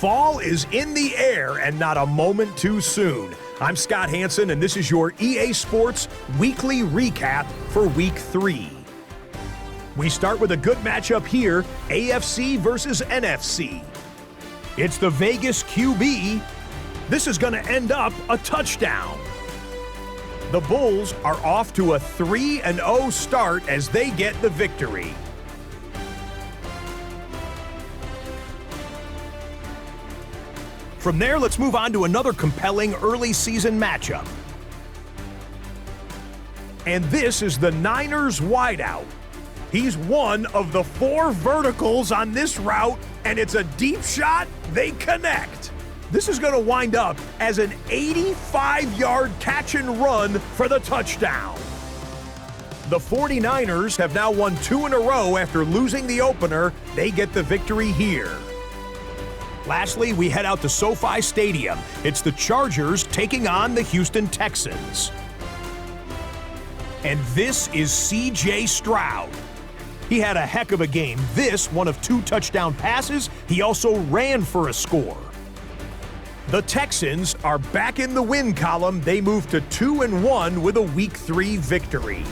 Fall is in the air and not a moment too soon. I'm Scott Hansen, and this is your EA Sports Weekly Recap for Week 3. We start with a good matchup here, AFC versus NFC. It's the Vegas QB. This is going to end up a touchdown. The Bulls are off to a 3-0 start as they get the victory. From there, let's move on to another compelling early season matchup. And this is the Niners wideout. He's one of the 4 verticals on this route, and it's a deep shot. They connect. This is going to wind up as an 85-yard catch and run for the touchdown. The 49ers have now won 2 in a row after losing the opener. They get the victory here. Lastly, we head out to SoFi Stadium. It's the Chargers taking on the Houston Texans. And this is C.J. Stroud. He had a heck of a game. This, one of 2 touchdown passes. He also ran for a score. The Texans are back in the win column. They move to 2-1 with a Week 3 victory.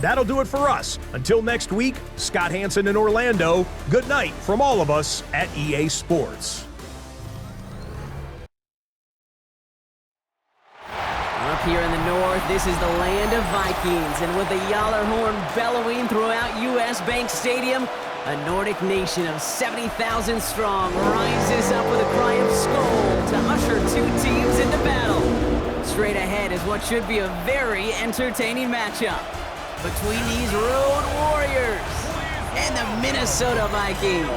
That'll do it for us. Until next week, Scott Hansen in Orlando. Good night from all of us at EA Sports. Up here in the north, this is the land of Vikings, and with the Yaller horn bellowing throughout US Bank Stadium, a Nordic nation of 70,000 strong rises up with a cry of Skål to usher 2 teams into battle. Straight ahead is what should be a very entertaining matchup between these road warriors and the Minnesota Vikings.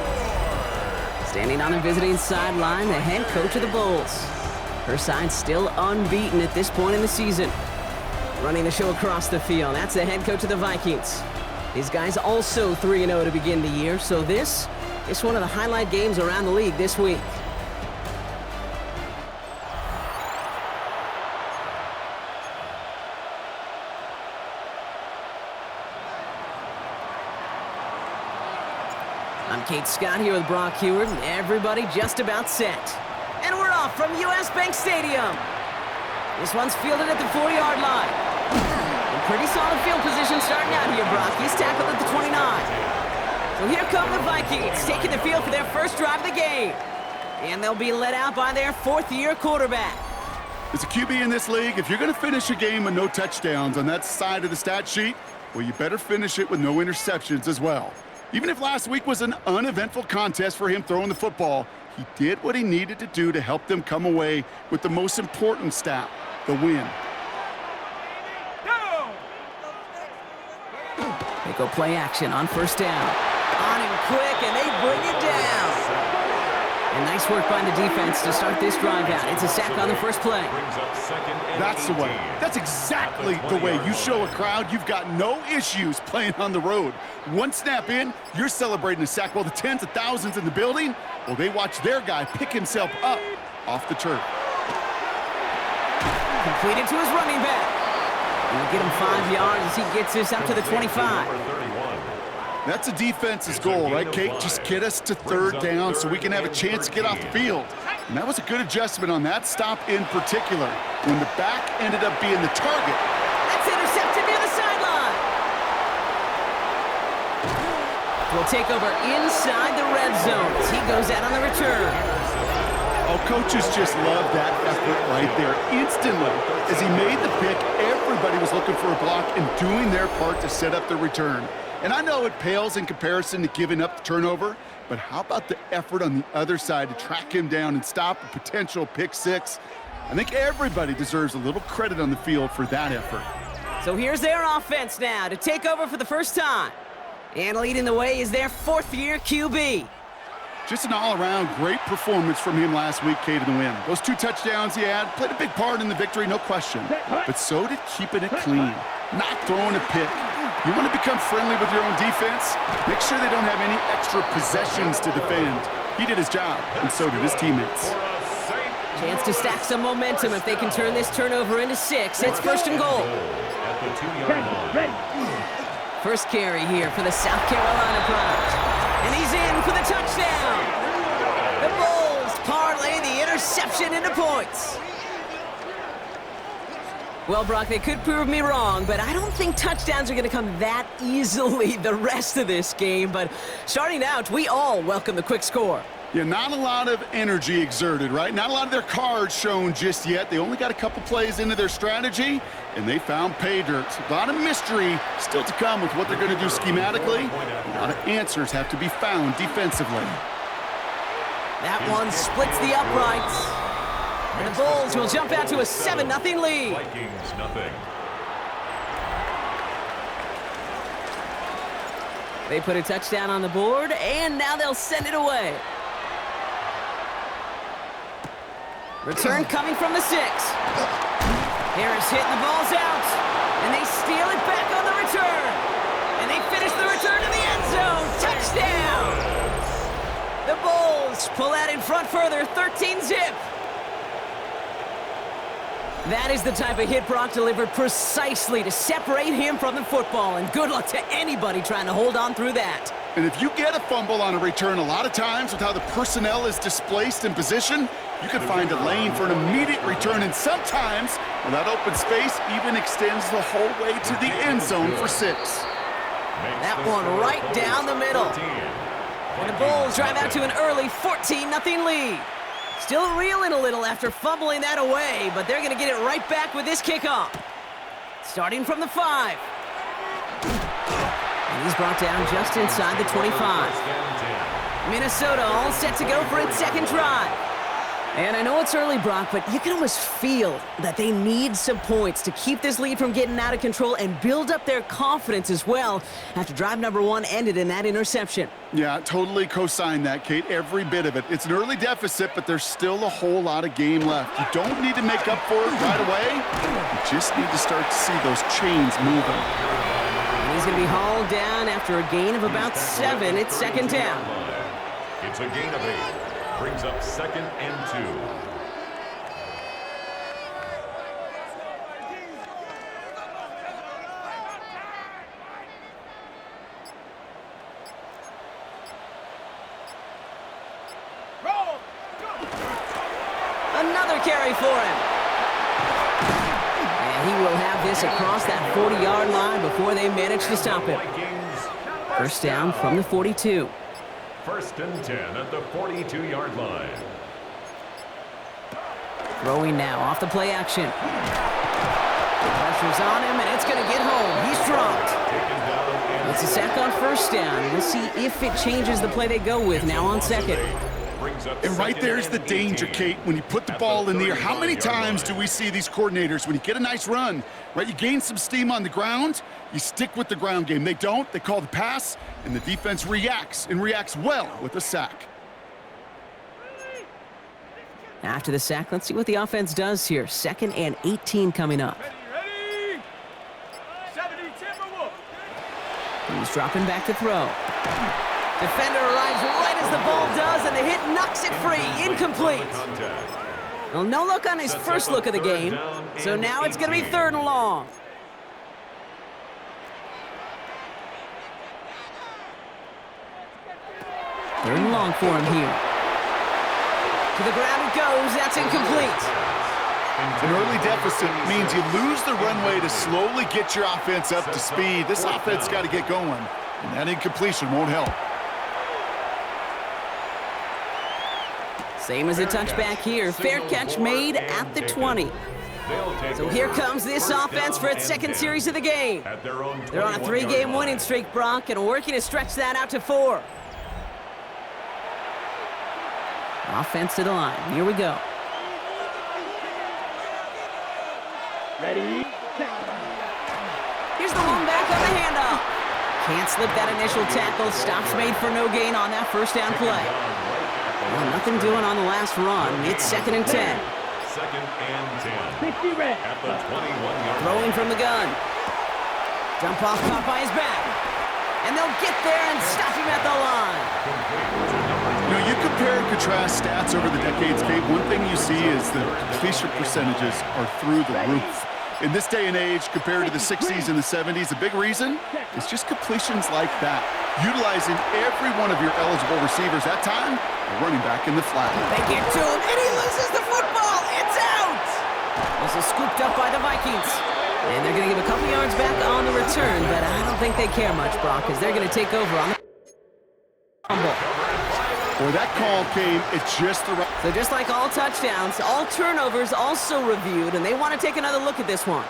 Standing on the visiting sideline, the head coach of the Bulls. Her side still unbeaten at this point in the season. Running the show across the field, that's the head coach of the Vikings. These guys also 3-0 to begin the year, so this is one of the highlight games around the league this week. I'm Kate Scott here with Brock Heward, and everybody just about set. And we're off from US Bank Stadium. This one's fielded at the 40-yard line. In pretty solid field position starting out here, Brock. He's tackled at the 29. So here come the Vikings, taking the field for their first drive of the game. And they'll be led out by their 4th-year quarterback. As a QB in this league, if you're going to finish a game with no touchdowns on that side of the stat sheet, well, you better finish it with no interceptions as well. Even if last week was an uneventful contest for him throwing the football, he did what he needed to do to help them come away with the most important stat, the win. They go play action on first down. On him quick, and they bring it down. And nice work by the defense to start this drive out. It's a sack on the first play. That's the way. That's exactly the way you show a crowd you've got no issues playing on the road. One snap in, you're celebrating a sack while the tens of thousands in the building, well, they watch their guy pick himself up off the turf. Completed to his running back. He'll get him 5 yards as he gets this up to the 25. That's a defense's goal, right, Kate? Just get us to 3rd down so we can have a chance to get off the field. And that was a good adjustment on that stop in particular, when the back ended up being the target. That's intercepted near the sideline. We'll take over inside the red zone as he goes out on the return. Oh, coaches just love that effort right there. Instantly, as he made the pick, everybody was looking for a block and doing their part to set up the return. And I know it pales in comparison to giving up the turnover, but how about the effort on the other side to track him down and stop a potential pick 6? I think everybody deserves a little credit on the field for that effort. So here's their offense now to take over for the first time. And leading the way is their 4th-year QB. Just an all-around great performance from him last week, Kate, in the win. Those 2 touchdowns he had played a big part in the victory, no question. But so did keeping it clean, not throwing a pick. You want to become friendly with your own defense? Make sure they don't have any extra possessions to defend. He did his job, and so did his teammates. Chance to stack some momentum if they can turn this turnover into 6. It's 1st and goal. First carry here for the South Carolina product. And he's in for the touchdown. The Bulls points. Well, Brock, they could prove me wrong, but I don't think touchdowns are going to come that easily the rest of this game. But starting out, we all welcome the quick score. Yeah, not a lot of energy exerted, right? Not a lot of their cards shown just yet. They only got a couple plays into their strategy, and they found pay dirt. A lot of mystery still to come with what they're going to do schematically. A lot of answers have to be found defensively. That one splits the uprights. And the Bulls will jump out to a 7-0 lead. Vikings nothing. They put a touchdown on the board, and now they'll send it away. Return coming from the 6. Harris hitting the balls out, and they steal it back on the return. And they finish the return to the end zone. Touchdown! The Bulls pull out in front further, 13-zip. That is the type of hit Brock delivered precisely to separate him from the football, and good luck to anybody trying to hold on through that. And if you get a fumble on a return, a lot of times with how the personnel is displaced in position, you can find a lane for an immediate return, and sometimes well, that open space even extends the whole way to the end zone for 6. That one right down the middle. And the Bulls drive out to an early 14-0 lead. Still reeling a little after fumbling that away, but they're going to get it right back with this kickoff. Starting from the 5. And he's brought down just inside the 25. Minnesota all set to go for its second drive. And I know it's early, Brock, but you can almost feel that they need some points to keep this lead from getting out of control and build up their confidence as well after drive number 1 ended in that interception. Yeah, totally co-sign that, Kate, every bit of it. It's an early deficit, but there's still a whole lot of game left. You don't need to make up for it right away. You just need to start to see those chains moving. And he's going to be hauled down after a gain of about 7. It's second down. It's a gain of 8. Brings up 2nd and 2. Another carry for him. And he will have this across that 40-yard line before they manage to stop him. First down from the 42. 1st and 10 at the 42-yard line. Throwing now off the play action. Pressure's on him, and it's going to get home. He's dropped. It's a sack on first down. We'll see if it changes the play they go with now on second. And right there's the danger, Kate, when you put the ball in the air. How many times do we see these coordinators, when you get a nice run, right, you gain some steam on the ground, you stick with the ground game. They don't. They call the pass, and the defense reacts, and reacts well with a sack. After the sack, let's see what the offense does here. 2nd and 18 coming up. Ready? 70 Timberwolves. He's dropping back to throw. Defender arrives right as the ball does, and the hit knocks it free. Incomplete. Well, no look on his first look of the game, so now it's going to be 3rd and long. 3rd and long for him here. To the ground it goes. That's incomplete. An early deficit means you lose the runway to slowly get your offense up to speed. This offense got to get going, and that incompletion won't help. Same as a touchback here. Fair catch made at the 20. So here comes this offense for its 2nd series of the game. They're on a 3-game winning streak, Brock, and working to stretch that out to 4. Offense to the line. Here we go. Ready? Here's the one back on the handoff. Can't slip that initial tackle. Stops made for no gain on that first down play. Well, nothing doing on the last run. It's 2nd and 10. 2nd and 10. 60 red. At the 21-yard Throwing from the gun. Dump off caught by his back. And they'll get there and stop him at the line. You know, you compare and contrast stats over the decades, Kate. One thing you see is the completion percentages are through the roof. In this day and age, compared to the 60s and the 70s, a big reason is just completions like that. Utilizing every one of your eligible receivers. That time, a running back in the flat. They get to him, and he loses the football. It's This is scooped up by the Vikings. And they're going to give a couple yards back on the return, but I don't think they care much, Brock, because they're going to take over on the fumble. Boy, that call came at just the right... So just like all touchdowns, all turnovers also reviewed, and they want to take another look at this one.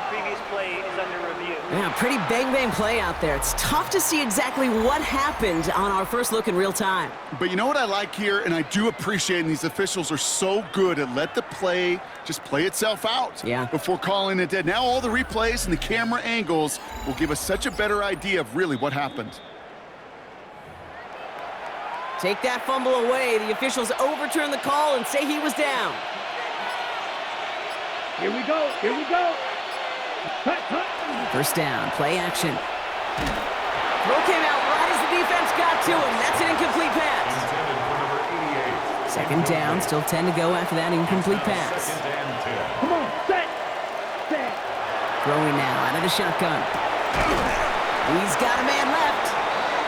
Previous play is under review. Yeah, pretty bang-bang play out there. It's tough to see exactly what happened on our first look in real time. But you know what I like here, and I do appreciate, and these officials are so good at let the play just play itself out before calling it dead. Now all the replays and the camera angles will give us such a better idea of really what happened. Take that fumble away. The officials overturn the call and say he was down. Here we go. Here we go. Cut, cut. First down, play action. Throw came out right as the defense got to him. That's an incomplete pass. Second down, still 10 to go after that incomplete pass. Come on, set. Set. Throwing now out of the shotgun. He's got a man left.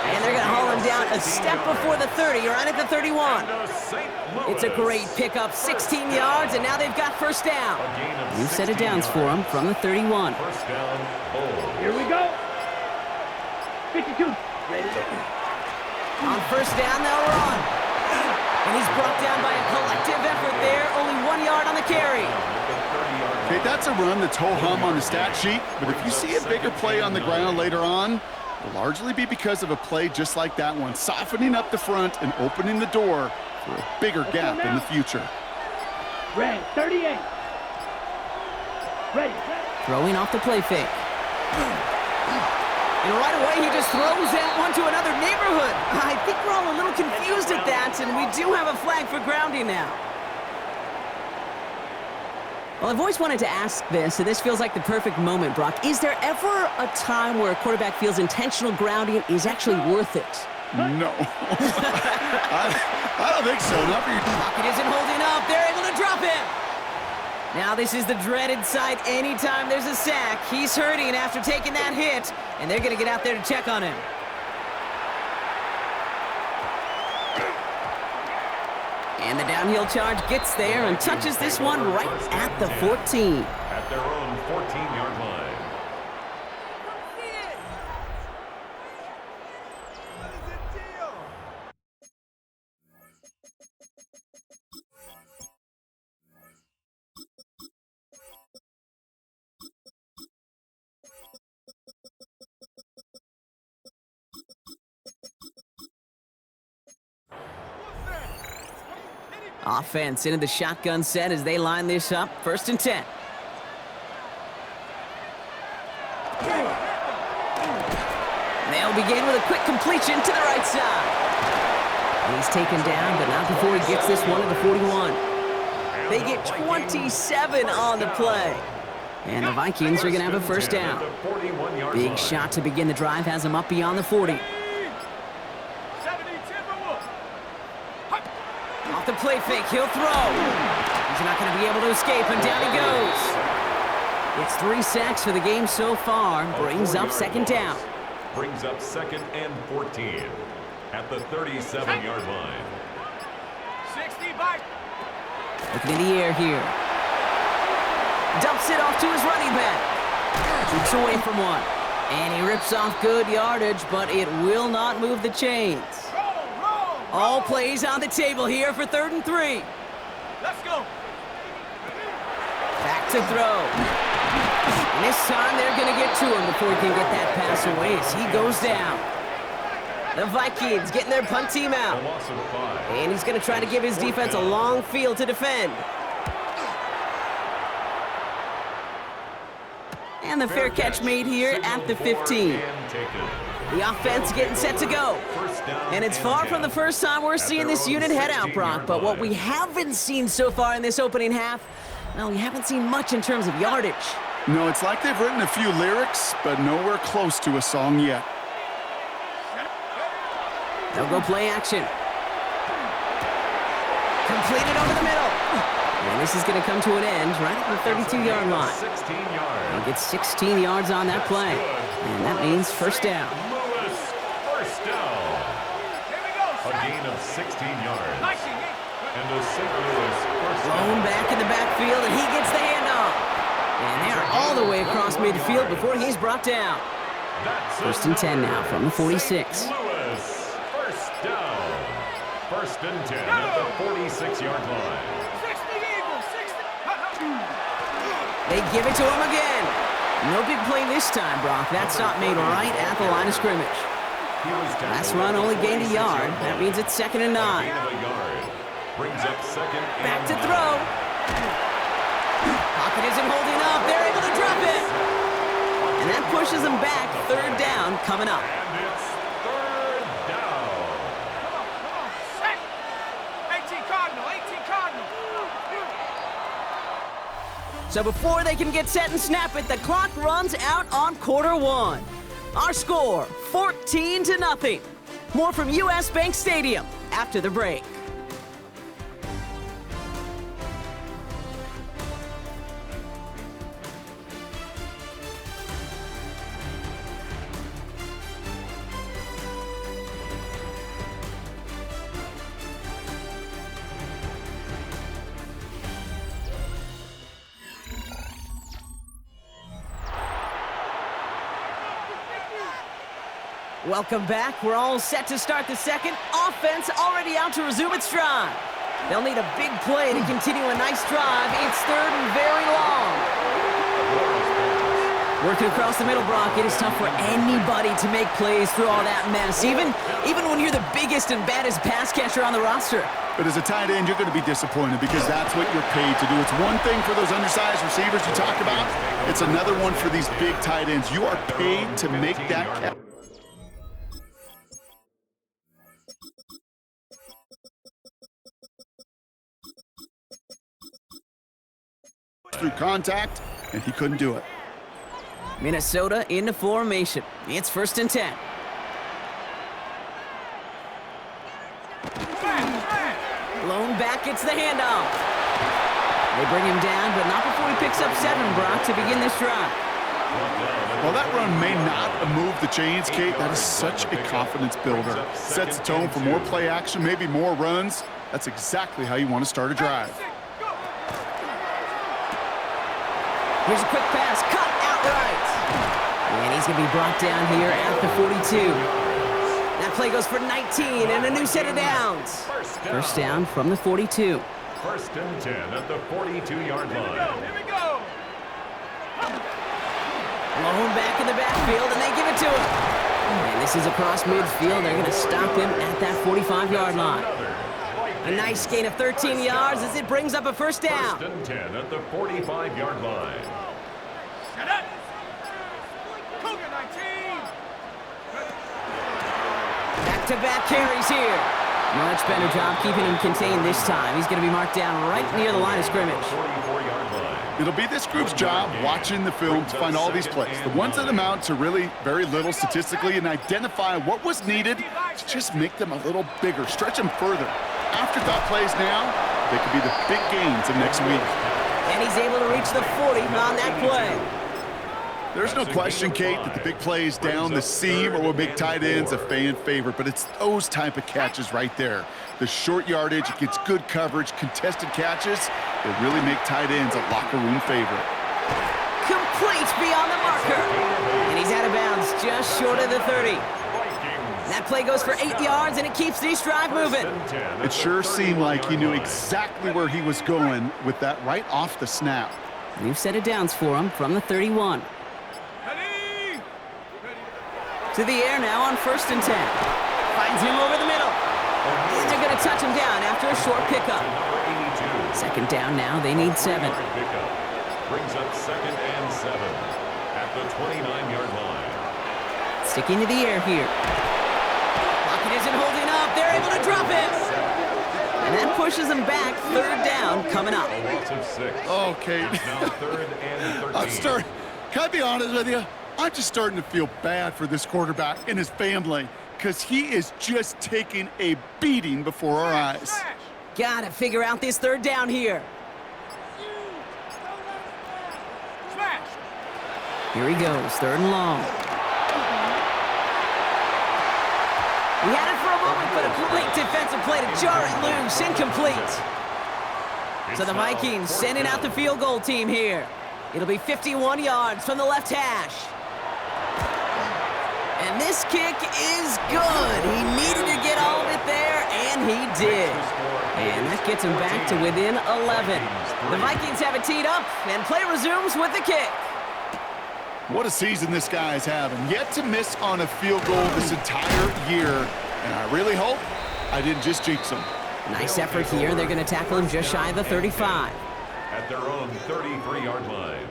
And they're going to haul him down a step before the 30, right at the 31. It's a great pickup, 16 yards, and now they've got first down. New set of downs for him from the 31. Here we go. 52. Ready. On first down, they'll run. And he's brought down by a collective effort there, only 1 yard on the carry. Okay, that's a run that's ho-hum on the stat sheet, but if you see a bigger play on the ground later on, will largely be because of a play just like that one, softening up the front and opening the door for a bigger gap in the future. Ready. 38. Ready. Throwing off the play fake. And right away, he just throws that one to another neighborhood. I think we're all a little confused at that, and we do have a flag for grounding now. Well, I've always wanted to ask this, and this feels like the perfect moment, Brock. Is there ever a time where a quarterback feels intentional grounding is actually worth it? No. I don't think so. Not for you. Pocket isn't holding up. They're able to drop him. Now this is the dreaded sight anytime there's a sack. He's hurting after taking that hit, and they're going to get out there to check on him. And the downhill charge gets there and touches this one right at the 14. At their own 14-yard line. Offense into the shotgun set as they line this up. First and 10. They'll begin with a quick completion to the right side. He's taken down, but not before he gets this one to the 41. They get 27 on the play. And the Vikings are going to have a first down. Big shot to begin the drive has them up beyond the 40. Off the play fake, he'll throw. He's not going to be able to escape, and down he goes. It's 3 sacks for the game so far. Brings up second down. Brings up second and 14 at the 37-yard line. 60 back. Looking in the air here. Dumps it off to his running back. Keeps away from one. And he rips off good yardage, but it will not move the chains. All plays on the table here for 3rd and 3. Let's go. Back to throw. And this time they're going to get to him before he can get that pass away as he goes down. The Vikings getting their punt team out. And he's going to try to give his defense a long field to defend. And the fair catch made here at the 15. The offense getting set to go. And it's far from the first time we're seeing this unit head out, Brock. But what we haven't seen so far in this opening half, well, we haven't seen much in terms of yardage. No, it's like they've written a few lyrics, but nowhere close to a song yet. They'll go play action. Completed over the middle. And this is going to come to an end right at the 32-yard line. They'll get 16 yards on that play. And that means first down. First down. A gain of 16 yards. And a St. Louis first Blown down. back in the backfield, and he gets the handoff. And they are all the way across midfield before he's brought down. That's First and 10 now from the 46. St. Louis, first down. First and 10 at the 46-yard line. 60 Eagles, 60. They give it to him again. No big play this time, Brock. That stop made right at the line of scrimmage. He was tackled Last run only at the gained a yard. 46-yard That line. means it's 2nd and 9. Gain of a yard. Brings up second Back and to 9. throw. Pocket isn't holding up. They're able to drop it. And that pushes them back. 3rd down coming up. And it's 3rd down. Come on, set. 18 Cardinal, 18 Cardinal. So before they can get set and snap it, the clock runs out on quarter 1. Our score, 14-0. More from US Bank Stadium after the break. Welcome back. We're all set to start the second. Offense already out to resume its drive. They'll need a big play to continue a nice drive. It's 3rd and very long. Working across the middle, Brock, it is tough for anybody to make plays through all that mess, even when you're the biggest and baddest pass catcher on the roster. But as a tight end, you're going to be disappointed because that's what you're paid to do. It's one thing for those undersized receivers you talk about. It's another one for these big tight ends. You are paid to make that catch. Through contact, and he couldn't do it. Minnesota into formation. It's 1st and 10. Blown back, it's the handoff. They bring him down, but not before he picks up 7, Brock, to begin this drive. While that run may not have moved the chains, Kate, that is such a confidence builder. Sets the tone for more play action, maybe more runs. That's exactly how you want to start a drive. Here's a quick pass, cut outright. And he's going to be brought down here at the 42. That play goes for 19 and a new set of downs. First down from the 42. First and 10 at the 42-yard line. Here we go. Blown back in the backfield, and they give it to him. And this is across midfield. They're going to stop him at that 45-yard line. A nice gain of 13 yards as it brings up a first down. First and 10 at the 45-yard line. Set up. Cougar 19. Back-to-back carries here. Much better job keeping him contained this time. He's going to be marked down right near the line of scrimmage. 44-yard line. It'll be this group's job watching the film to find all these plays. The ones that amount to really very little statistically and identify what was needed to just make them a little bigger, stretch them further. Afterthought plays now, they could be the big gains of next week. And he's able to reach the 40 on that play. There's no question, Kate, that the big plays down the seam or what make tight ends a fan favorite, but it's those type of catches right there. The short yardage, it gets good coverage, contested catches, they really make tight ends a locker room favorite. Complete beyond the marker. And he's out of bounds just short of the 30. That play goes for 8 yards, and it keeps this drive moving. It sure seemed like he knew exactly where he was going with that right off the snap. New set of downs for him from the 31. Ready. To the air now on 1st and 10. Finds him over the middle. And they're going to touch him down after a short pickup. 2nd down now. They need 7. Brings up 2nd and 7 at the 29-yard line. Sticking to the air here. Pocket isn't holding up. They're able to drop it. And that pushes them back. 3rd down coming up. A loss of 6. Oh, Kate. It's now 3rd and 13. Can I be honest with you? I'm just starting to feel bad for this quarterback and his family because he is just taking a beating before our eyes. Gotta figure out this 3rd down here. Smash. Here he goes, 3rd and long. We had it for a moment, but a great defensive play to jar it loose, incomplete. So the Vikings sending out the field goal team here. It'll be 51 yards from the left hash. And this kick is good. He needed to get all of it there, and he did. And that gets him back to within 11. The Vikings have it teed up, and play resumes with the kick. What a season this guy is having. Yet to miss on a field goal this entire year. And I really hope I didn't just jinx him. Nice effort here. They're going to tackle him just shy of the 35. At their own 33-yard line.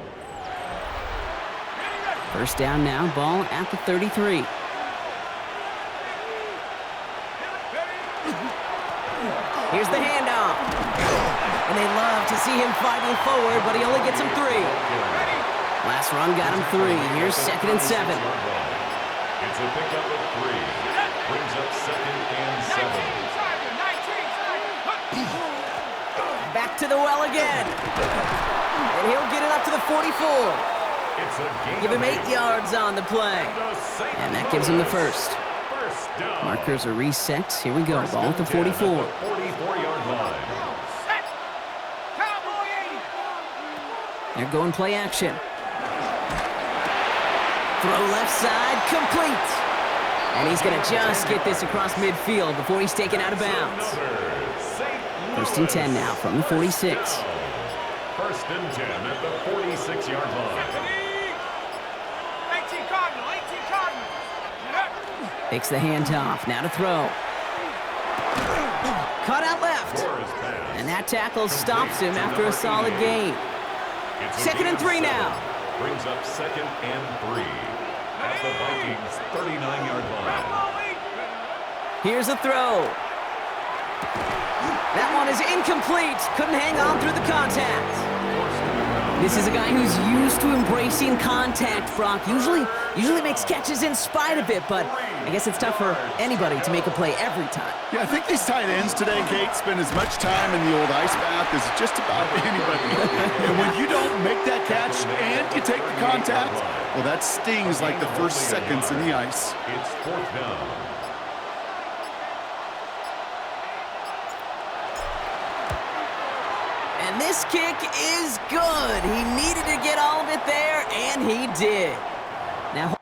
First down now, ball at the 33. Here's the handoff. And they love to see him fighting forward, but he only gets him 3. Last run got him 3. Here's 2nd and 7. It's a pickup of 3. Brings up 2nd and 7. Back to the well again. And he'll get it up to the 44. Give him 8 yards on the play. And that gives him the first. Markers are reset. Here we go. Ball at the 44. 44-yard line. They're going play action. Throw left side, complete. And he's going to just get this across midfield before he's taken out of bounds. First and 10 now from the 46. First and 10 at the 46-yard line. 18 Cardinal, 18 Cardinal. Takes the handoff, now to throw. Cut out left. And that tackle stops him after a solid gain. 2nd and 3 now. Brings up 2nd and 3 at the Vikings 39-yard line. Here's a throw. That one is incomplete. Couldn't hang on through the contact. This is a guy who's used to embracing contact, Brock. Usually makes catches in spite of it, but I guess it's tough for anybody to make a play every time. Yeah, I think these tight ends today, Kate, spend as much time in the old ice bath as just about anybody. And when you don't make that catch and you take the contact, well, that stings like the first seconds in the ice. It's 4th down. And this kick is good. He needed to get all of it there, and he did. Now,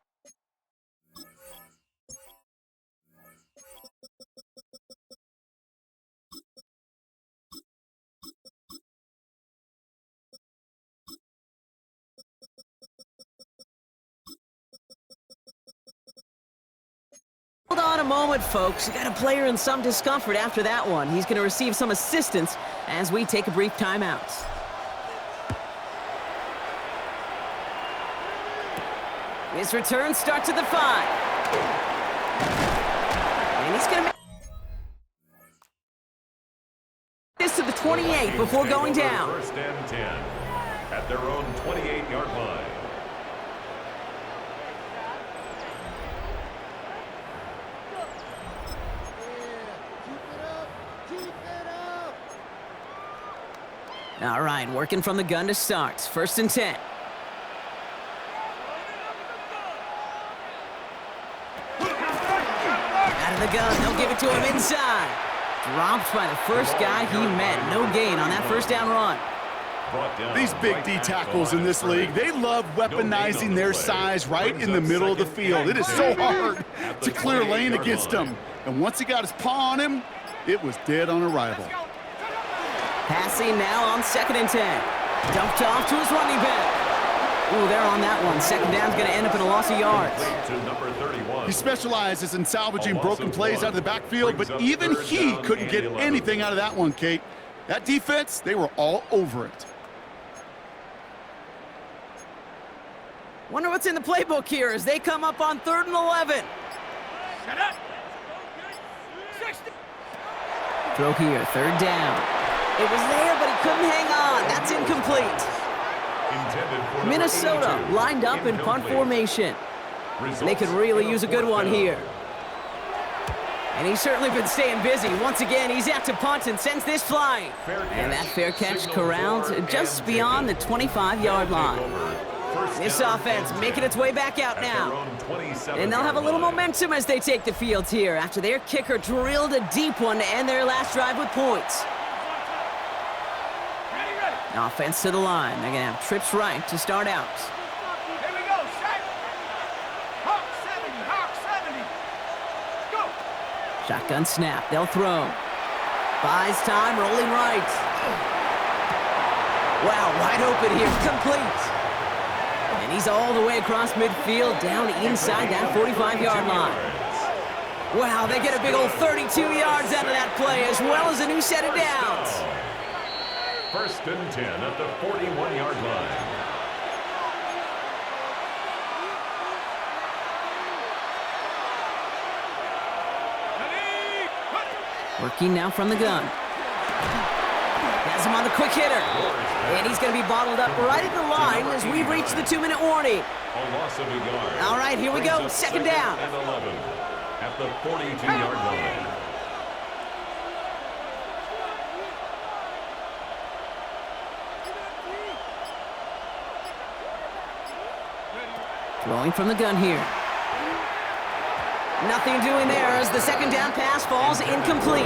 hold on a moment, folks. You got a player in some discomfort after that one. He's going to receive some assistance as we take a brief timeout. His return starts at the 5. And he's going to make this to the 28 before going down. First and 10 at their own 28-yard line. All right, working from the gun to start. 1st and 10. Out of the gun, they'll give it to him inside. Dropped by the first guy he met. No gain on that first down run. These big D tackles in this league, they love weaponizing their size right in the middle of the field. It is so hard to clear lane against them. And once he got his paw on him, it was dead on arrival. Passing now on 2nd and 10. Dumped off to his running back. Ooh, they're on that one. 2nd down's going to end up in a loss of yards. He specializes in salvaging broken plays out of the backfield, but even he couldn't get anything out of that one, Kate. That defense, they were all over it. Wonder what's in the playbook here as they come up on 3rd and 11. Shut up. 60. Throw here, 3rd down. It was there, but he couldn't hang on. That's incomplete. Minnesota lined up in punt formation. They could really use a good one here. And he's certainly been staying busy. Once again, he's out to punt and sends this flying. And that fair catch corralled just beyond the 25-yard line. This offense making its way back out now. And they'll have a little momentum as they take the field here after their kicker drilled a deep one to end their last drive with points. Offense to the line. They're going to have trips right to start out. Here we go, set. Hawk 70, Hawk 70. Go. Shotgun snap. They'll throw. Buys time, rolling right. Wow, wide open here. Complete. And he's all the way across midfield, down inside that 45-yard line. Wow, they get a big old 32 yards out of that play, as well as a new set of downs. 1st and 10 at the 41-yard line. Working now from the gun. Has him on the quick hitter. And he's going to be bottled up right at the line as we reach the 2-minute warning. A loss of a yard. All right, here we go. Brings up 2nd down. and 11 at the 42-yard line. Throwing from the gun here. Nothing doing there as the 2nd down pass falls incomplete.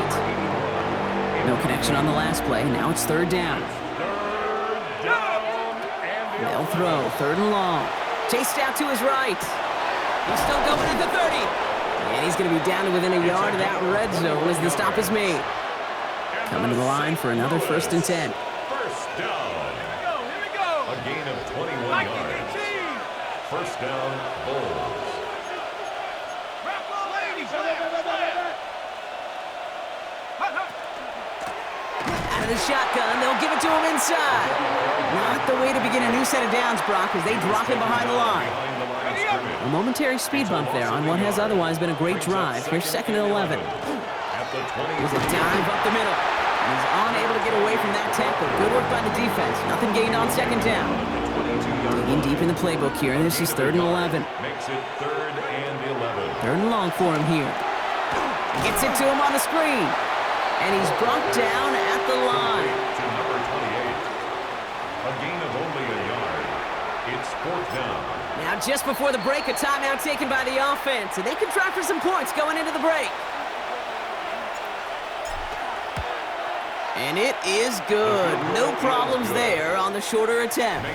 No connection on the last play. Now it's 3rd down. They'll throw. 3rd and long. Chased out to his right. He's still going at the 30. And he's going to be down to within a yard of that red zone as the stop is made. Coming to the line for another 1st and 10. 1st down. Here we go. A gain of 21 yards. 1st down, Bulls. Out of the shotgun, they'll give it to him inside. Not the way to begin a new set of downs, Brock, as they drop him behind the line. A momentary speed bump there on what has otherwise been a great drive. Here's 2nd and 11. Here's a dive up the middle. He's unable to get away from that tackle. Good work by the defense. Nothing gained on 2nd down. Digging deep in the playbook here. This is 3rd and 11. Makes it 3rd and 11. 3rd and long for him here. Gets it to him on the screen. And he's brought down at the line. To number 28. A gain of only a yard. It's 4th down. Now just before the break, a timeout taken by the offense. And they can try for some points going into the break. And it is good. No problems there on the shorter attempt.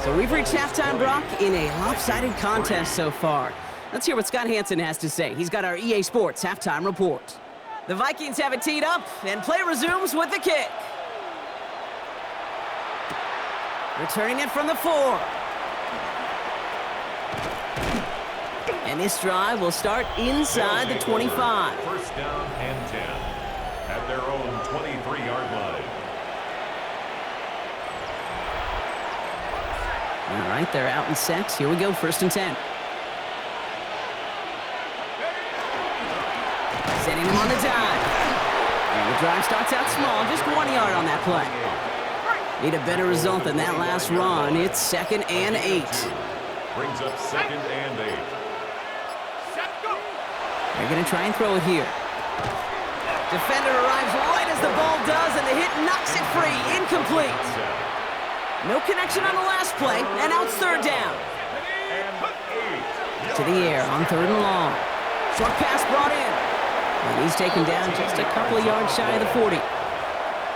So we've reached halftime, Brock, in a lopsided contest so far. Let's hear what Scott Hansen has to say. He's got our EA Sports halftime report. The Vikings have it teed up, and play resumes with the kick. Returning it from the 4. And this drive will start inside the 25. 1st down and 10 at their own 23-yard line. All right, they're out in sets. Here we go, 1st and 10. Setting him on the dive. And the drive starts out small, just 1 yard on that play. Need a better result than that last run. It's 2nd and 8. Brings up 2nd and 8. They're going to try and throw it here. Defender arrives right as the ball does, and the hit knocks it free. Incomplete. No connection on the last play, and now it's 3rd down. To the air on 3rd and long. Short pass brought in. And he's taken down just a couple of yards shy of the 40.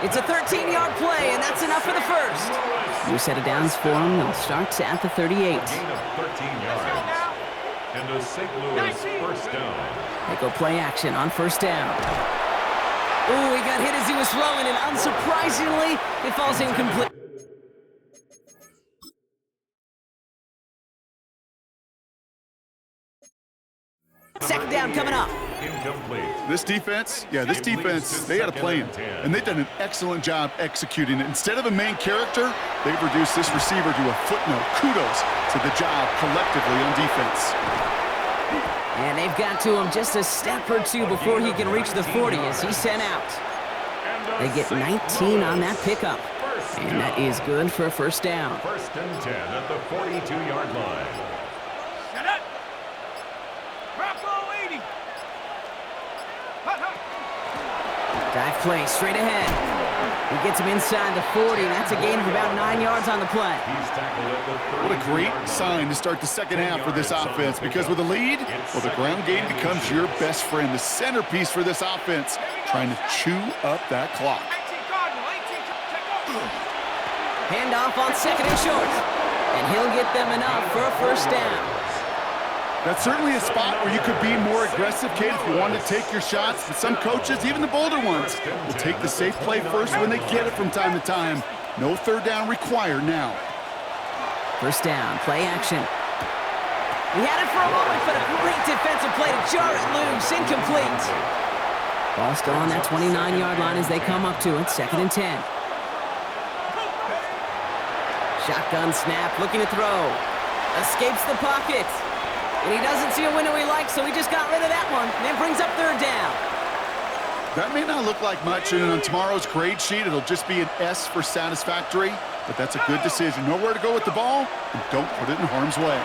It's a 13-yard play, and that's enough for the 1st. New set of downs for him. They'll start at the 38. Gain of 13 yards. And a St. Louis 1st down. They go play action on 1st down. Oh, he got hit as he was throwing, and unsurprisingly, it falls incomplete. Second down coming up. Incomplete. This defense, they had a plan, and they've done an excellent job executing it. Instead of a main character, they've reduced this receiver to a footnote. Kudos to the job collectively on defense. And they've got to him just a step or two before he can reach the 40 as he's sent out. They get 19 on that pickup, and that is good for a 1st down. 1st and 10 at the 42-yard line. Shut up. Drop ball 80. Dive play straight ahead. He gets him inside the 40, and that's a gain of about 9 yards on the play. What a great sign to start the second half for this offense, because with a lead, well, the ground game becomes your best friend, the centerpiece for this offense, trying to chew up that clock. Handoff on second and short, and he'll get them enough for a first down. That's certainly a spot where you could be more aggressive, kid, if you want to take your shots. And some coaches, even the bolder ones, will take the safe play first when they get it from time to time. No third down required now. First down, play action. He had it for a moment, but a great defensive play to jar it loose, incomplete. Ball still on that 29-yard line as they come up to it, 2nd and 10. Shotgun snap, looking to throw. Escapes the pocket. And he doesn't see a window he likes, so he just got rid of that one. And then brings up third down. That may not look like much, and on tomorrow's grade sheet, it'll just be an S for satisfactory, but that's a good decision. Know where to go with the ball, and don't put it in harm's way.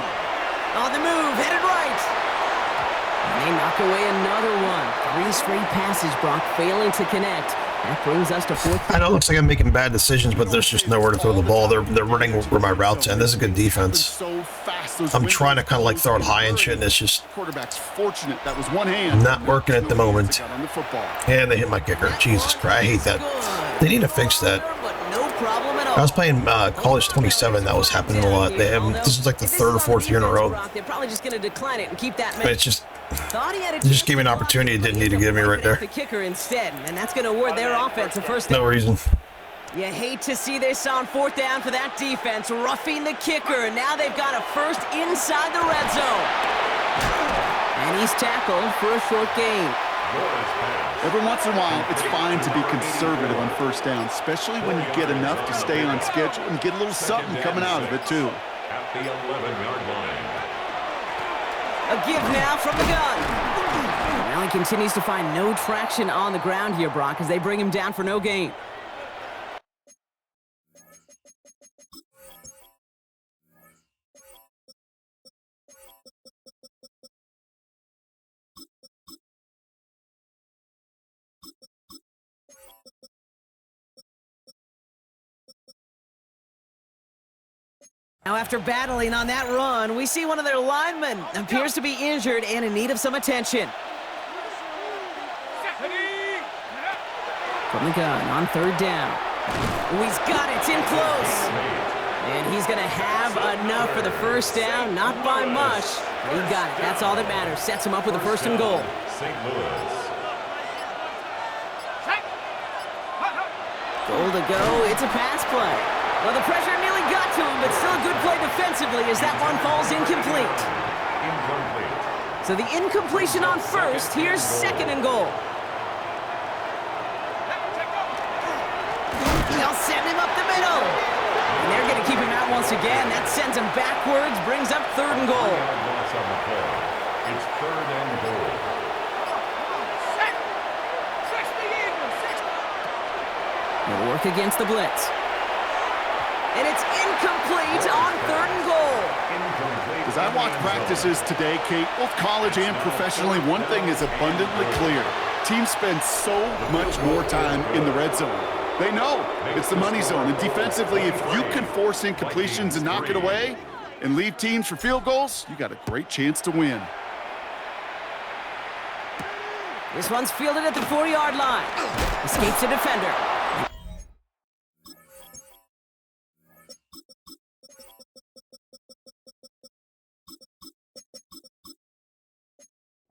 On the move, headed right. And they knock away another one. 3 straight passes, Brock failing to connect. That brings us to 4th. I know it looks like I'm making bad decisions, but there's just nowhere to throw the ball. They're running where my routes end. This is a good defense. I'm trying to kind of like throw it high and shit, and it's just Quarterback's fortunate. That was one hand. not working at the moment. And they hit my kicker. Jesus Christ, I hate that. They need to fix that. But no problem at all. I was playing College 27. That was happening a lot. They have this is like the 3rd or 4th year in a row. They're probably just going to decline it and keep that. But it's just. They just gave me an opportunity it didn't need to give me right there. The kicker instead, and that's going to award their offense a first down. No reason. You hate to see this on 4th down for that defense, roughing the kicker. Now they've got a first inside the red zone. And he's tackled for a short gain. Every once in a while, it's fine to be conservative on first down, especially when you get enough to stay on schedule and get a little something coming out of it, too. At the 11-yard line. A give now from the gun. Well, he continues to find no traction on the ground here, Brock, as they bring him down for no gain. Now, after battling on that run, we see one of their linemen appears to be injured and in need of some attention. From the gun on 3rd down. He's got it, it's in close. And he's going to have enough for the first down, not by much. He got it, that's all that matters. Sets him up with a 1st and goal. St. Louis. Goal to go, it's a pass play. Well, the pressure nearly got to him, but still a good play defensively as that one falls incomplete. Incomplete. So the incompletion on 1st, here's 2nd and goal. They'll send him up the middle. And they're going to keep him out once again. That sends him backwards, brings up 3rd and goal. Loss on the play. It's 3rd and goal. He'll work against the blitz. And it's incomplete on 3rd and goal. As I watch practices today, Kate, both college and professionally, one thing is abundantly clear. Teams spend so much more time in the red zone. They know it's the money zone. And defensively, if you can force incompletions and knock it away and leave teams for field goals, you got a great chance to win. This one's fielded at the 4-yard line. Escapes a defender.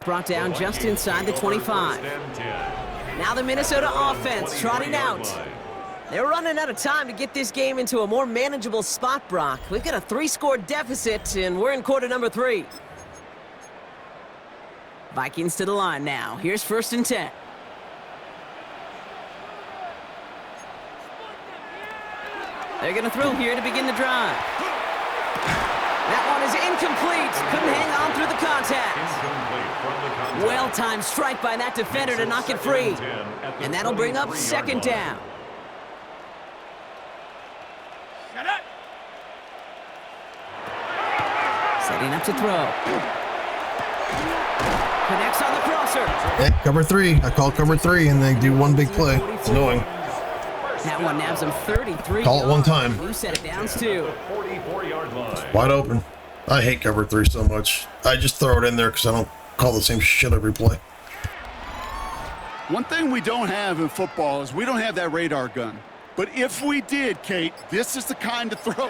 Brought down just inside the 25. Now the Minnesota offense trotting out. They're running out of time to get this game into a more manageable spot, Brock. We've got a 3-score deficit, and we're in quarter number 3. Vikings to the line now. Here's 1st and 10. They're going to throw here to begin the drive. That one is incomplete. Couldn't hang on through the contact. Well-timed strike by that defender to knock it free. And that'll bring up 2nd down. Setting up to throw. Connects on the crosser. Yeah, cover 3. I call cover 3, and they do one big play. It's annoying. That one nabs him 33 Call it one time. You set it down too. 44-yard line. Wide open. I hate cover 3 so much. I just throw it in there because I don't call the same shit every play. One thing we don't have in football is we don't have that radar gun. But if we did, Kate, this is the kind of throw.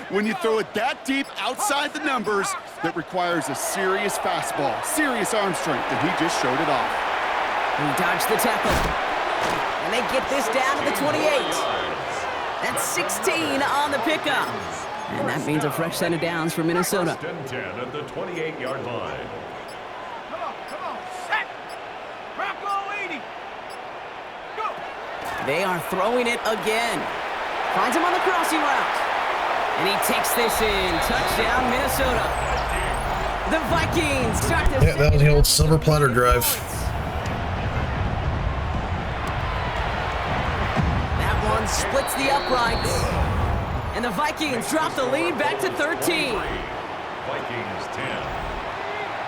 When you throw it that deep outside the numbers, that requires a serious fastball, serious arm strength, and he just showed it off. He dodged the tackle. And they get this down to the 28. That's 16 on the pickup. And that means a fresh set of downs for Minnesota. First and 10 at the 28-yard line. Come on, set. Bronco 80. Go. They are throwing it again. Finds him on the crossing route. And he takes this in. Touchdown, Minnesota. The Vikings start their Yeah, that was the old silver platter drive. That one splits the uprights. And the Vikings drop the lead back to 13. Vikings 10.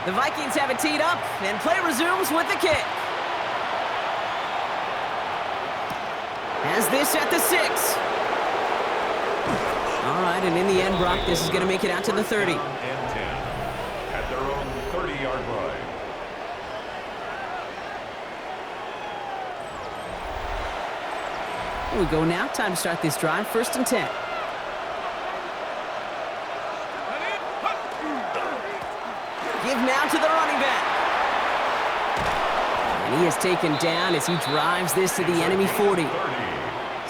The Vikings have it teed up, and play resumes with the kick. Has this at the 6. All right, and in the end, Brock, this is going to make it out to the 30. And 10 at their own 30-yard line. Here we go now. Time to start this drive. First and 10. Give now to the running back. And he is taken down as he drives this to the enemy 40.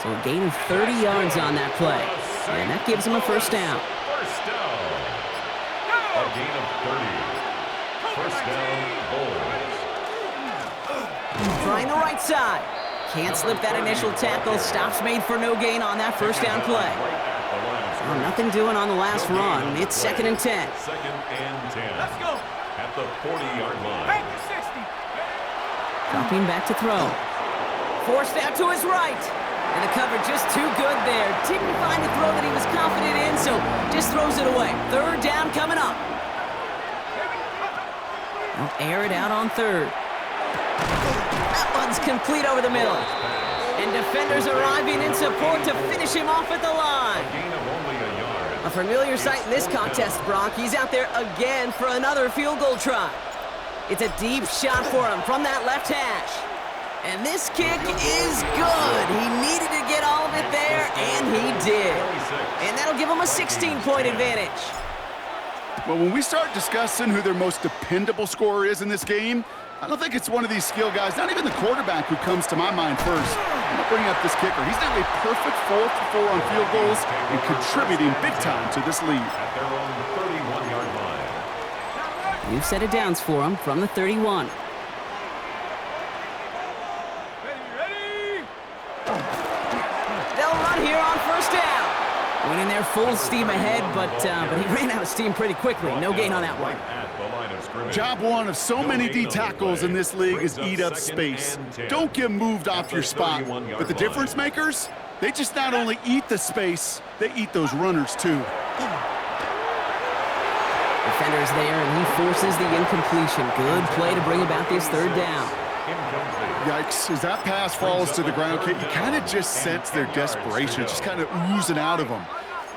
So a gain of 30 yards on that play. And that gives him a first down. First down. A gain of 30. First down, Bulls. Trying the right side. Can't slip that initial tackle. Stops made for no gain on that first down play. Well, nothing doing on the last run. It's second and 10. Second and 10. Let's go. At the 40-yard line. Back to 60. Dropping back to throw. Forced out to his right. And the cover just too good there. Didn't find a throw that he was confident in, so just throws it away. Third down coming up. They'll air it out on third. That one's complete over the middle. And defenders arriving in support to finish him off at the line. Gain of only a yard. A familiar sight in this contest, Brock. He's out there again for another field goal try. It's a deep shot for him from that left hash. And this kick is good. He needed to get all of it there, and he did. And that'll give him a 16-point advantage. Well, when we start discussing who their most dependable scorer is in this game, I don't think it's one of these skill guys, not even the quarterback, who comes to my mind first. I'm not bringing up this kicker. He's now a perfect 4 for 4 on field goals and contributing big time to this lead. At their own 31-yard line. New set of downs for him from the 31. Ready. They'll run here on first down. Went in there full steam ahead, but he ran out of steam pretty quickly. No gain on that one. At the line of scrimmage. Job one of so many D tackles in this league is eat up space. Don't get moved off your spot. But the difference makers, they just not only eat the space, they eat those runners too. Defender's there, and he forces the incompletion. Good play to bring about this third down. Yikes, as that pass falls to the ground, Kate, you kind of just sense their desperation, just kind of oozing out of them.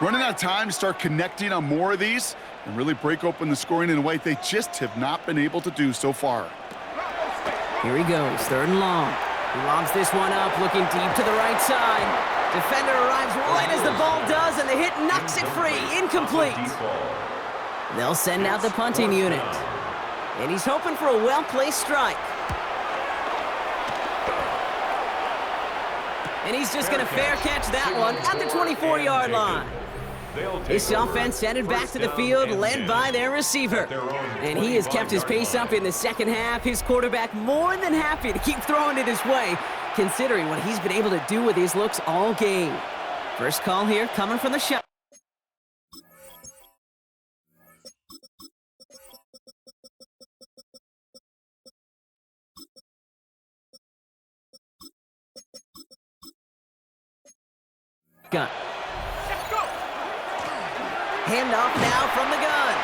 Running out of time to start connecting on more of these and really break open the scoring in a way they just have not been able to do so far. Here he goes, third and long. He lobs this one up, looking deep to the right side. Defender arrives right as the ball does, and the hit knocks it free. Incomplete. They'll send out the punting unit. And he's hoping for a well-placed strike. And he's just going to fair catch that one at the 24-yard line. This offense headed back to the field, led by their receiver. And he has kept his pace up in the second half. His quarterback more than happy to keep throwing it his way, considering what he's been able to do with his looks all game. First call here coming from the shot. Gun. Handoff now from the gun.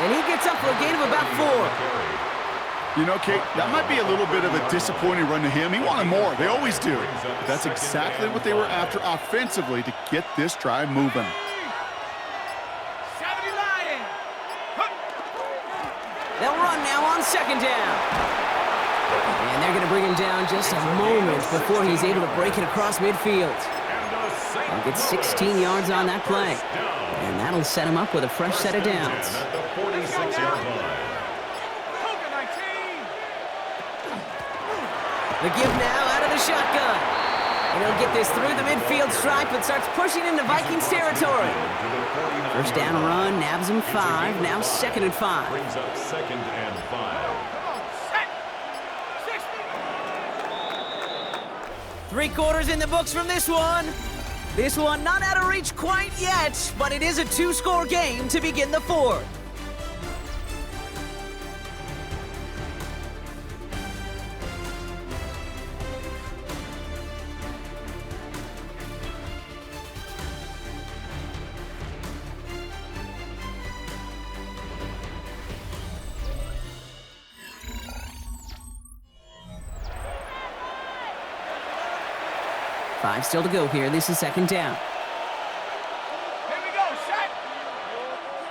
And he gets up for a gain of about 4. You know, Kate, that might be a little bit of a disappointing run to him. He wanted more. They always do. But that's exactly what they were after offensively to get this drive moving. 70 Lion. They'll run now on second down. And they're going to bring him down just a moment before he's able to break it across midfield. He'll get 16 yards on that play. And that'll set him up with a fresh set of downs. At the 46-yard line. The give now out of the shotgun. And he'll get this through the midfield stripe and starts pushing into Vikings territory. First down run, nabs him 5, now 2nd and 5. Brings up 2nd and 5. 3 quarters in the books from this one. This one not out of reach quite yet, but it is a 2-score game to begin the 4th. Five still to go here. This is 2nd down. Here we go, set.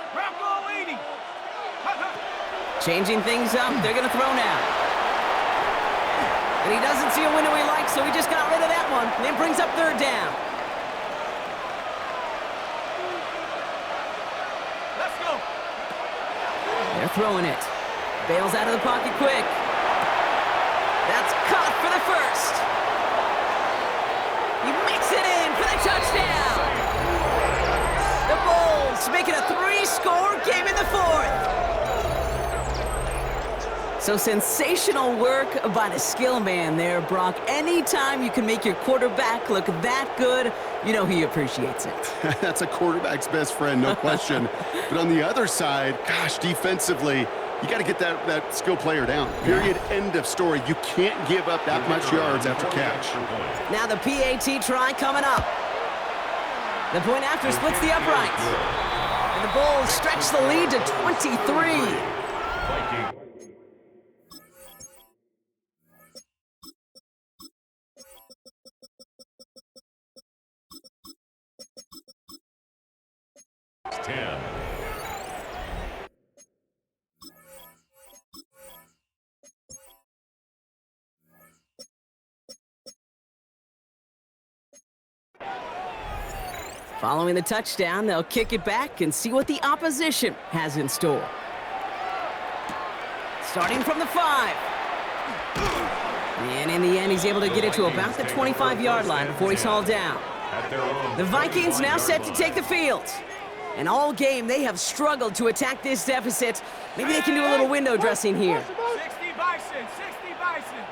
Bronco leading. Changing things up. They're going to throw now. And he doesn't see a window he likes, so he just got rid of that one. And then brings up 3rd down. Let's go. They're throwing it. Bails out of the pocket quick. That's caught for the first. He makes it in for the touchdown. The Bulls make it a 3-score game in the 4th. So sensational work by the skill man there, Brock. Anytime you can make your quarterback look that good, you know he appreciates it. That's a quarterback's best friend, no question. But on the other side, gosh, defensively, you got to get that skill player down. Period. End of story. You can't give up that much yards after catch. Now the PAT try coming up. The point after splits the uprights. And the Bulls stretch the lead to 23. Viking. Following the touchdown, they'll kick it back and see what the opposition has in store. Starting from the 5. And in the end, he's able to get it to about the 25-yard line before he's hauled down. The Vikings now set to take the field. And all game, they have struggled to attack this deficit. Maybe they can do a little window dressing here. 60 Bison, 60 Bison.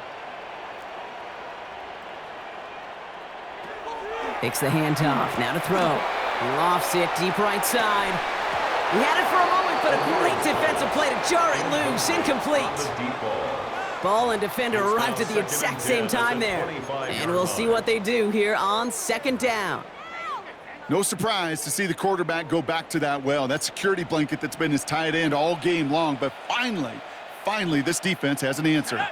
Takes the handoff, now to throw. He lofts it deep right side. He had it for a moment, but a great defensive play to jar it loose, incomplete. Ball and defender arrived at the exact same time there. And we'll see what they do here on 2nd down. No surprise to see the quarterback go back to that well. That security blanket that's been his tight end all game long, but finally, this defense has an answer.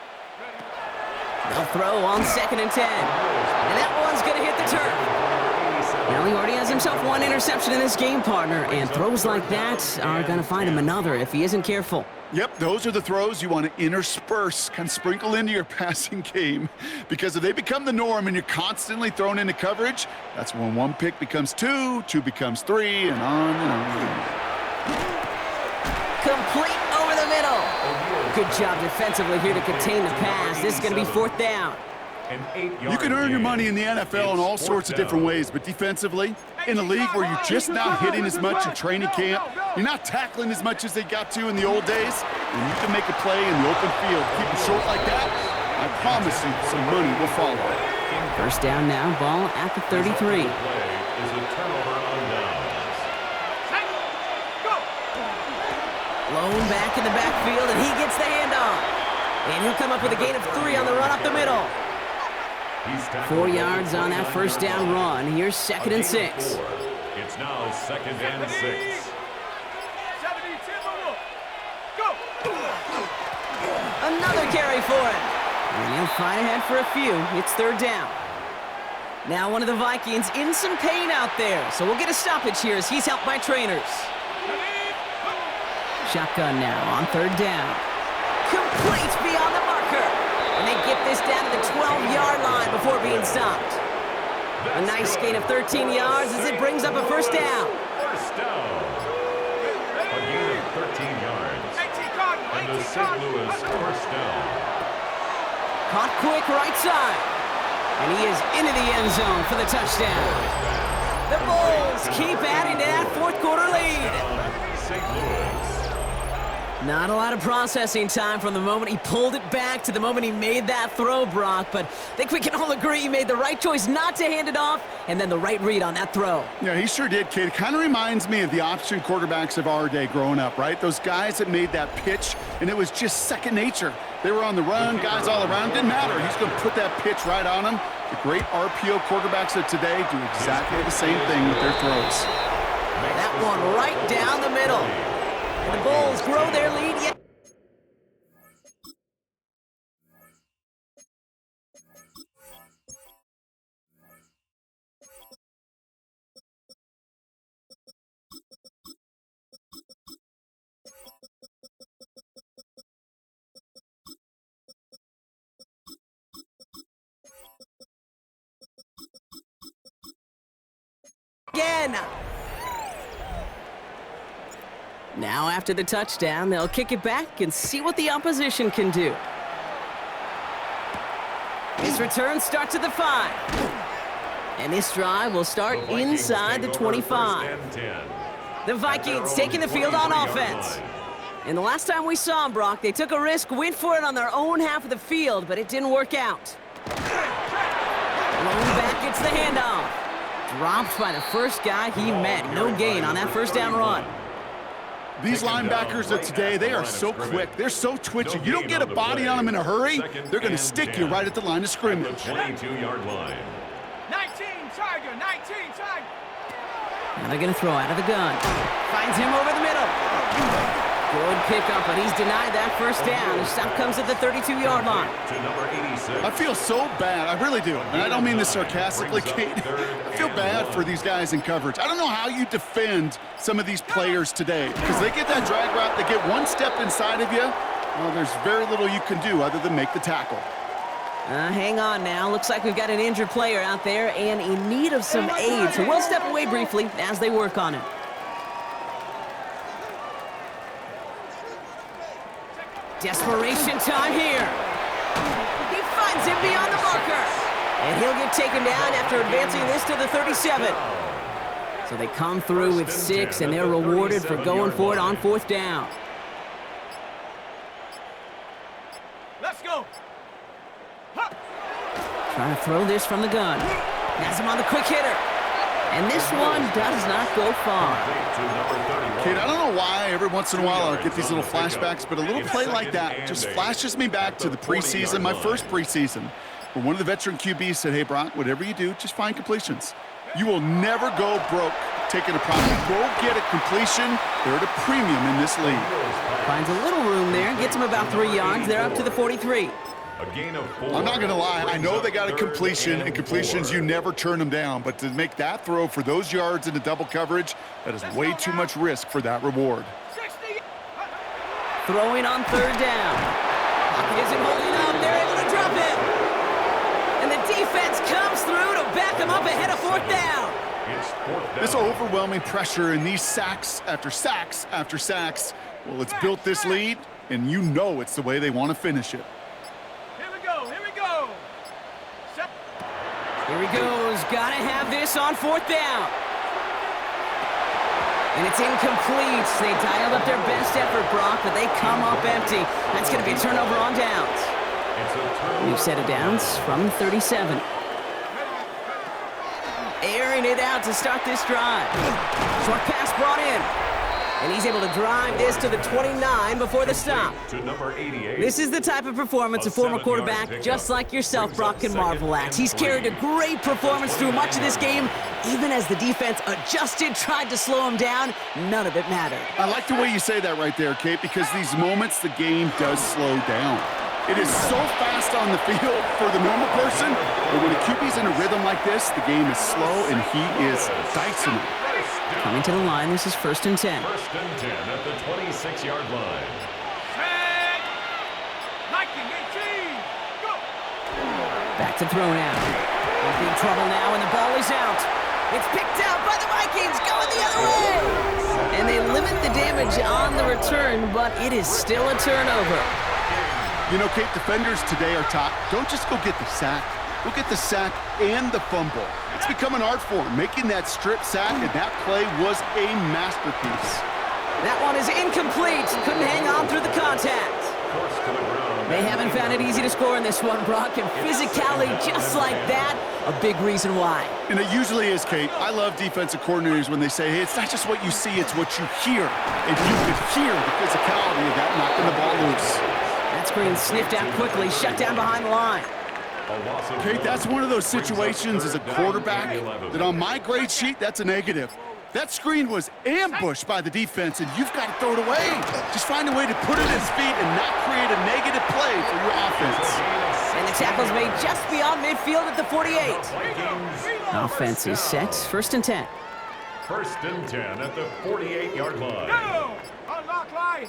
They'll throw on 2nd and 10. And that one's going to hit the turf. Now he already has himself 1 interception in this game, partner, and throws like that are going to find him another if he isn't careful. Yep, those are the throws you want to intersperse, kind of sprinkle into your passing game, because if they become the norm and you're constantly thrown into coverage, that's when 1 pick becomes 2, 2 becomes 3, and on and on. Complete over the middle. Good job defensively here to contain the pass. This is going to be 4th down. You can earn your money in the NFL in all sorts of different ways, but defensively, in a league where you're just not hitting as much in training camp, you're not tackling as much as they got to in the old days, and you can make a play in the open field, keep it short like that, I promise you some money will follow. First down now, ball at the 33. Blown back in the backfield, and he gets the handoff. And he'll come up with a gain of 3 on the run up the middle. 4 yards on that first down run. Here's 2nd and 6. It's now 2nd and 6. carry for him. And he'll fight ahead for a few. It's third down. Now one of the Vikings in some pain out there, so we'll get a stoppage here as he's helped by trainers. Shotgun now on third down. Complete beyond the marker. And they get this down to the 12-yard line before being stopped. A nice gain of 13 yards as it brings up a first down. First down. A gain of 13 yards. And the St. Louis first down. Caught quick right side. And he is into the end zone for the touchdown. The Bulls keep adding to that fourth quarter lead. St. Louis. Not a lot of processing time from the moment he pulled it back to the moment he made that throw, Brock, but I think we can all agree he made the right choice not to hand it off and then the right read on that throw. Yeah, he sure did, kid. Kind of reminds me of the option quarterbacks of our day growing up, right? Those guys that made that pitch, and it was just second nature. They were on the run, guys all around. Didn't matter. He's going to put that pitch right on him. The great RPO quarterbacks of today do exactly the same thing with their throws. That one right down the middle. And the Bulls grow their lead yet. Again. Now after the touchdown, they'll kick it back and see what the opposition can do. His return starts at the 5. And this drive will start inside the 25. The Vikings taking the field on offense. And the last time we saw them, Brock, they took a risk, went for it on their own half of the field, but it didn't work out. Rolling back gets the handoff. Dropped by the first guy he met. No gain on that first down run. These linebackers of today, they are so quick. They're so twitchy. You don't get a body on them in a hurry, they're going to stick you right at the line of scrimmage. 22-yard line. 19 Tiger, 19 Tiger. Now they're going to throw out of the gun. Finds him over the middle. Good pickup, but he's denied that first down. The stop comes at the 32-yard line. I feel so bad. I really do. And I don't mean this sarcastically, Kate. I feel bad for these guys in coverage. I don't know how you defend some of these players today because they get that drag route, they get one step inside of you. Well, there's very little you can do other than make the tackle. Hang on now. Looks like we've got an injured player out there and in need of some aid. So we'll step away briefly as they work on it. Desperation time here. He finds him beyond the marker. And he'll get taken down after advancing this to the 37. So they come through with 6, and they're rewarded for going for it on fourth down. Let's go. Trying to throw this from the gun. Has him on the quick hitter. And this one does not go far. Kid, I don't know why every once in a while I'll get these little flashbacks, but a little play like that just flashes me back to the preseason, my first preseason, where one of the veteran QBs said, hey, Brock, whatever you do, just find completions. You will never go broke taking a property. Go get a completion. They're at a premium in this league. Finds a little room there. Gets him about 3 yards. They're up to the 43. A gain of 4. I'm not going to lie. I know they got a completion, and completions, you never turn them down. But to make that throw for those yards into double coverage, that is way too much risk for that reward. 60. Throwing on third down. Pocket isn't holding up. They're able to drop it. And the defense comes through to back them up ahead of fourth down. It's fourth down. This overwhelming pressure and these sacks after sacks after sacks, well, it's built this lead, and you know it's the way they want to finish it. Here we go. Here we go. Here he goes. Gotta have this on fourth down. And it's incomplete. They dialed up their best effort, Brock, but they come up empty. That's going to be a turnover on downs. New set of downs from 37. Airing it out to start this drive. Short pass brought in. And he's able to drive this to the 29 before the stop. To number 88. This is the type of performance a former quarterback just like yourself, Brock, can marvel at. He's carried a great performance through much of this game. Even as the defense adjusted, tried to slow him down, none of it mattered. I like the way you say that right there, Kate, because these moments the game does slow down. It is so fast on the field for the normal person, but when a QB's in a rhythm like this, the game is slow and he is dicing it. Coming to the line, this is 1st and 10. 1st and 10 at the 26-yard line. Set. Viking 18. Go. Back to throw now. In big trouble now, and the ball is out. It's picked out by the Vikings, going the other way. And they limit the damage on the return, but it is still a turnover. You know, Kate, defenders today are taught, don't just go get the sack. Go get the sack and the fumble. It's become an art form, making that strip sack, and that play was a masterpiece. That one is incomplete. Couldn't hang on through the contact. Forced to the ground. They haven't found it easy to score in this one, Brock, and physicality just like that, a big reason why. And it usually is, Kate. I love defensive coordinators when they say, hey, it's not just what you see, it's what you hear. And you could hear the physicality of that knocking the ball loose. That screen sniffed out quickly, shut down behind the line. Kate, that's one of those situations as a quarterback that on my grade sheet, that's a negative. That screen was ambushed by the defense, and you've got to throw it away. Just find a way to put it at his feet and not create a negative play for your offense. And the tackle's made just beyond midfield at the 48. Offense is set, 1st and 10. 1st and 10 at the 48-yard line. Go. Unlock line.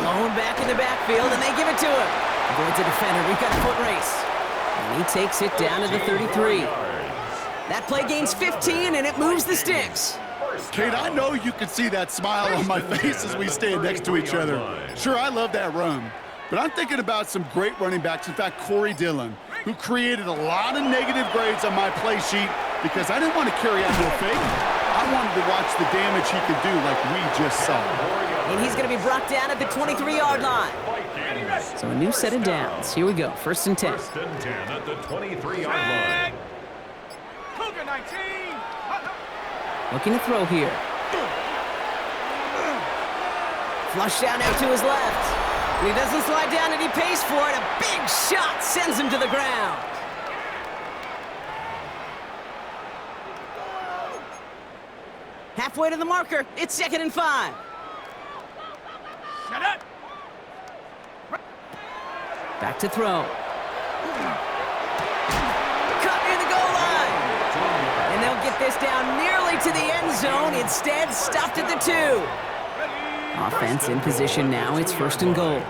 Blown back in the backfield, and they give it to him. Avoids a defender, we've got a foot race. And he takes it down to the 33. That play gains 15, and it moves the sticks. Kate, I know you can see that smile on my face as we stand next to each other. Sure, I love that run, but I'm thinking about some great running backs. In fact, Corey Dillon, who created a lot of negative grades on my play sheet because I didn't want to carry out no fake. I wanted to watch the damage he could do like we just saw. And he's going to be brought down at the 23-yard line. So a new set of downs. Here we go, 1st and 10. 1st and 10 at the 23-yard line. Cougar 19. Looking to throw here. Flush down out to his left. And he doesn't slide down, and he pays for it. A big shot sends him to the ground. Halfway to the marker. It's 2nd and 5. Shut up. Back to throw. Cut near the goal line. And they'll get this down nearly to the end zone. Instead, stopped at the 2. Offense in position now. It's 1st and goal.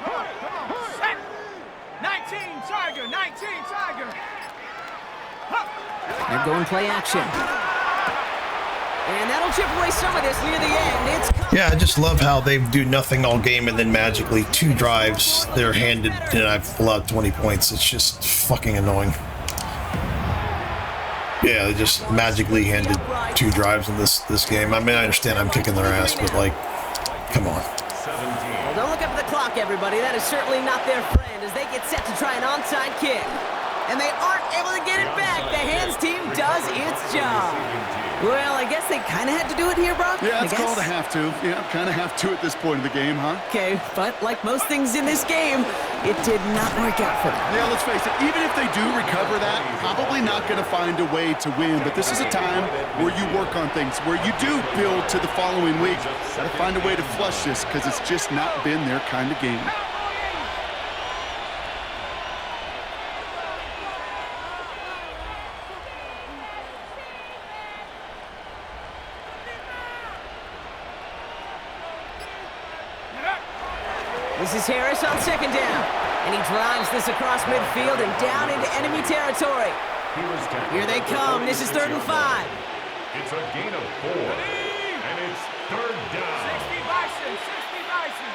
Come on. Set. 19 Tiger. 19 Tiger. They're going play action. And that'll chip away some of this near the end. Yeah, I just love how they do nothing all game and then magically 2 drives they're handed and I've allowed 20 points. It's just fucking annoying. Yeah, they just magically handed 2 drives in this game. I mean, I understand I'm kicking their ass, but like, come on. Well, don't look up at the clock, everybody. That is certainly not their friend as they get set to try an onside kick. And they aren't able to get it back. The hands team does its job. Well, I guess they kind of had to do it here, Brock. Yeah, it's called a have to. Yeah, kind of have to at this point in the game, huh? Okay, but like most things in this game, it did not work out for them. Yeah, let's face it, even if they do recover that, probably not going to find a way to win. But this is a time where you work on things, where you do build to the following week. Got to find a way to flush this because it's just not been their kind of game. This is Harris on 2nd down. And he drives this across midfield and down into enemy territory. Here they come. This is 3rd and 5. It's a gain of 4. And it's 3rd down. 60 Bison. 60 Bison.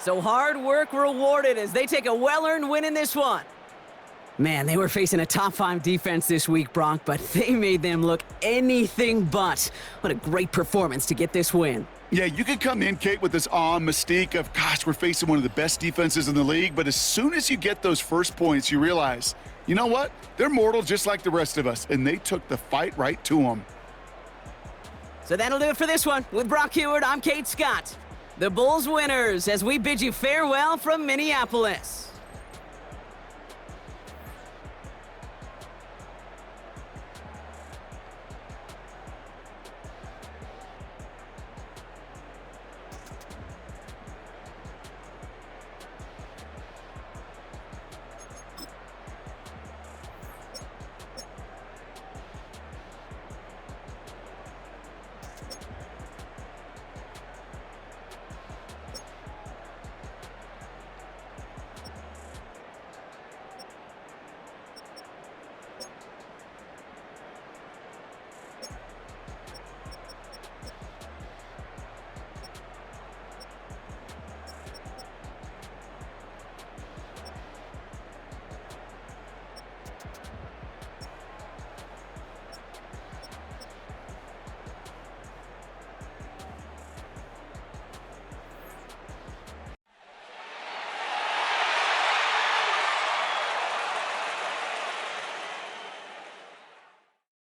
So hard work rewarded as they take a well-earned win in this one. Man, they were facing a top 5 defense this week, Bronk, but they made them look anything but. What a great performance to get this win. Yeah, you can come in, Kate, with this awe and mystique of, gosh, we're facing one of the best defenses in the league, but as soon as you get those first points, you realize, you know what? They're mortal just like the rest of us, and they took the fight right to them. So that'll do it for this one. With Brock Heward, I'm Kate Scott. The Bulls winners as we bid you farewell from Minneapolis.